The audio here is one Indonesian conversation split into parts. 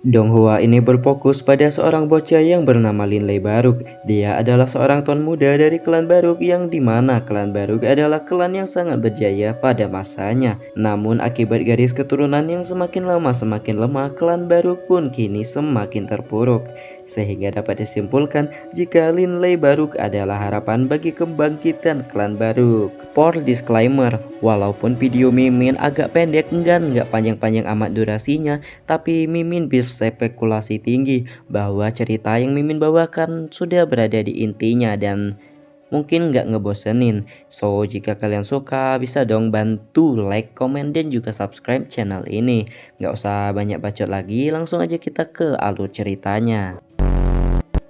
Donghua ini berfokus pada seorang bocah yang bernama Linley Baruk. Dia adalah seorang tuan muda dari klan Baruk yang dimana klan Baruk adalah klan yang sangat berjaya pada masanya. Namun akibat garis keturunan yang semakin lama semakin lemah, klan Baruk pun kini semakin terpuruk. Sehingga dapat disimpulkan jika Linley Baruk adalah harapan bagi kebangkitan klan Baruk. For disclaimer, walaupun video Mimin agak pendek nggak panjang-panjang amat durasinya, tapi Mimin berspekulasi tinggi bahwa cerita yang Mimin bawakan sudah berada di intinya dan mungkin nggak ngebosenin. So jika kalian suka bisa dong bantu like, komen, dan juga subscribe channel ini. Nggak usah banyak bacot lagi, langsung aja kita ke alur ceritanya.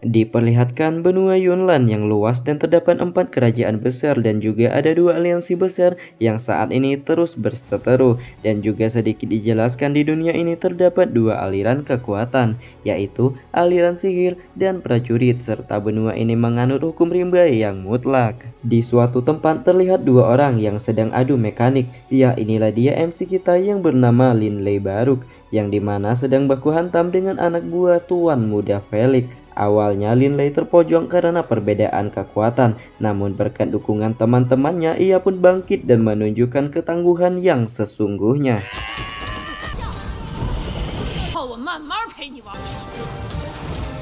Diperlihatkan benua Yunnan yang luas dan terdapat 4 kerajaan besar dan juga ada 2 aliansi besar yang saat ini terus berseteru, dan juga sedikit dijelaskan di dunia ini terdapat 2 aliran kekuatan, yaitu aliran sihir dan prajurit, serta benua ini menganut hukum rimba yang mutlak. Di suatu tempat terlihat 2 orang yang sedang adu mekanik. Ya, inilah dia MC kita yang bernama Linley Baruk, yang dimana sedang baku hantam dengan anak buah tuan muda Felix. Awalnya Linley terpojok karena perbedaan kekuatan, namun berkat dukungan teman-temannya ia pun bangkit dan menunjukkan ketangguhan yang sesungguhnya.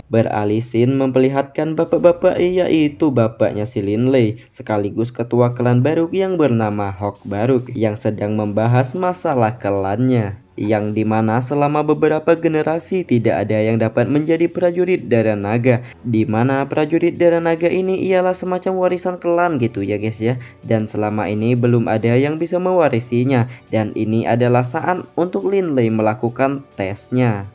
Beralih scene memperlihatkan bapak-bapak, yaitu bapaknya si Linley sekaligus ketua klan Baruk yang bernama Hawk Baruk yang sedang membahas masalah klannya, yang dimana selama beberapa generasi tidak ada yang dapat menjadi prajurit darah naga, dimana prajurit darah naga ini ialah semacam warisan klan gitu ya guys ya, dan selama ini belum ada yang bisa mewarisinya, dan ini adalah saat untuk Linley melakukan tesnya.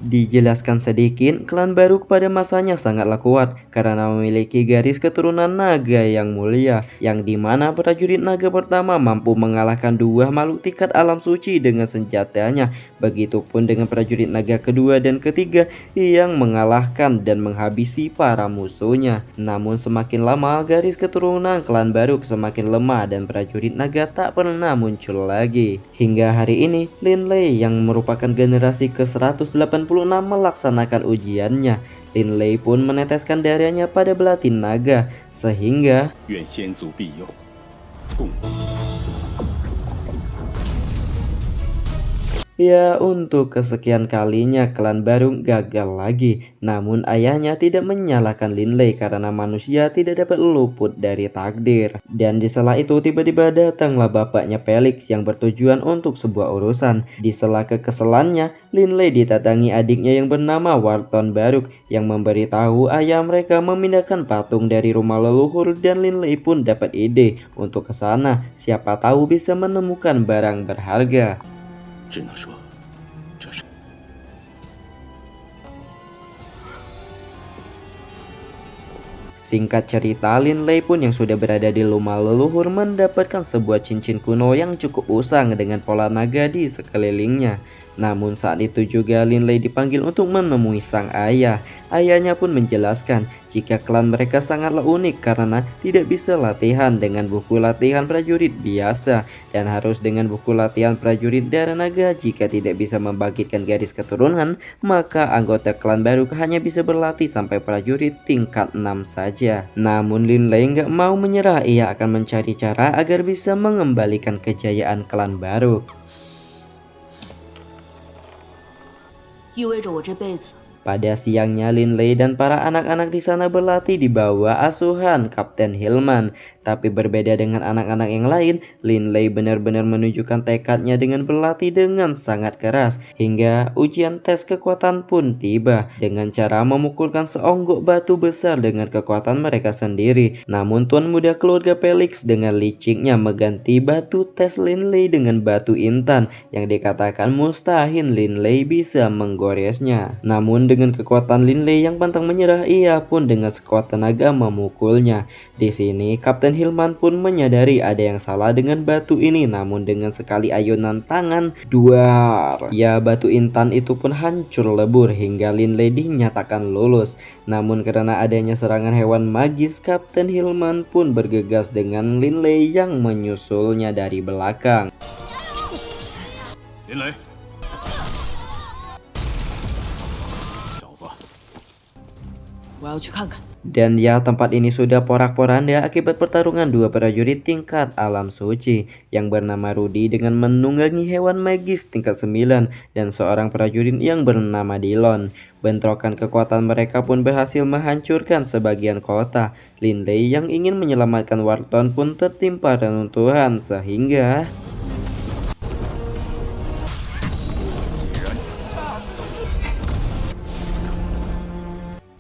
Dijelaskan sedikit, klan Baruk pada masanya sangatlah kuat karena memiliki garis keturunan naga yang mulia, yang dimana prajurit naga pertama mampu mengalahkan 2 makhluk tingkat alam suci dengan senjatanya. Begitupun dengan prajurit naga kedua dan ketiga yang mengalahkan dan menghabisi para musuhnya. Namun semakin lama garis keturunan klan Baruk semakin lemah dan prajurit naga tak pernah muncul lagi. Hingga hari ini Linley yang merupakan generasi ke-186 melaksanakan ujiannya. Linley pun meneteskan darahnya pada belati naga sehingga ya, untuk kesekian kalinya klan Baruk gagal lagi. Namun ayahnya tidak menyalahkan Linley karena manusia tidak dapat luput dari takdir. Dan di sela itu tiba-tiba datanglah bapaknya Felix yang bertujuan untuk sebuah urusan. Di sela kekesalannya, Linley didatangi adiknya yang bernama Wharton Baruk yang memberitahu ayah mereka memindahkan patung dari rumah leluhur, dan Linley pun dapat ide untuk ke sana. Siapa tahu bisa menemukan barang berharga. Singkat cerita, Linley pun yang sudah berada di rumah leluhur mendapatkan sebuah cincin kuno yang cukup usang dengan pola naga di sekelilingnya. Namun saat itu juga Linley dipanggil untuk menemui sang ayah. Ayahnya pun menjelaskan jika klan mereka sangatlah unik karena tidak bisa latihan dengan buku latihan prajurit biasa dan harus dengan buku latihan prajurit darah naga. Jika tidak bisa membangkitkan garis keturunan, maka anggota klan Baruk hanya bisa berlatih sampai prajurit tingkat 6 saja. Namun Linley nggak mau menyerah, ia akan mencari cara agar bisa mengembalikan kejayaan klan Baruk. Pada siangnya, Linley dan para anak-anak di sana berlatih di bawah asuhan Kapten Hillman. Tapi berbeda dengan anak-anak yang lain, Linley benar-benar menunjukkan tekadnya dengan berlatih dengan sangat keras. Hingga ujian tes kekuatan pun tiba dengan cara memukulkan seonggok batu besar dengan kekuatan mereka sendiri. Namun tuan muda keluarga Felix dengan liciknya mengganti batu tes Linley dengan batu intan yang dikatakan mustahil Linley bisa menggoresnya. Namun dengan kekuatan Linley yang pantang menyerah, ia pun dengan sekuat tenaga memukulnya. Di sini Kapten Kapten Hilman pun menyadari ada yang salah dengan batu ini, namun dengan sekali ayunan tangan, duar, ya batu intan itu pun hancur lebur hingga Lin Lei dinyatakan lulus. Namun karena adanya serangan hewan magis, Kapten Hilman pun bergegas dengan Lin Lei yang menyusulnya dari belakang. 林雷，小子， 我要去看看。 Dan ya, tempat ini sudah porak-poranda akibat pertarungan dua prajurit tingkat alam suci yang bernama Rudy dengan menunggangi hewan magis tingkat 9 dan seorang prajurit yang bernama Dillon. Bentrokan kekuatan mereka pun berhasil menghancurkan sebagian kota. Lin Lei yang ingin menyelamatkan Wharton pun tertimpa reruntuhan sehingga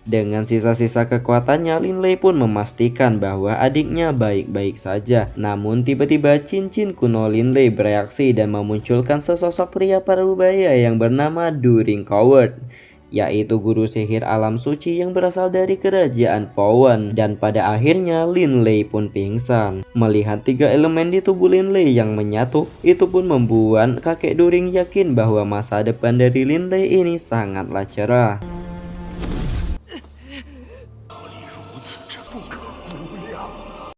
dengan sisa-sisa kekuatannya, Lin Lei pun memastikan bahwa adiknya baik-baik saja. Namun tiba-tiba cincin kuno Lin Lei bereaksi dan memunculkan sesosok pria parubaya yang bernama During Coward, yaitu guru sihir alam suci yang berasal dari kerajaan Powen. Dan pada akhirnya Lin Lei pun pingsan. Melihat tiga elemen di tubuh Lin Lei yang menyatu, itu pun membuat kakek During yakin bahwa masa depan dari Lin Lei ini sangatlah cerah.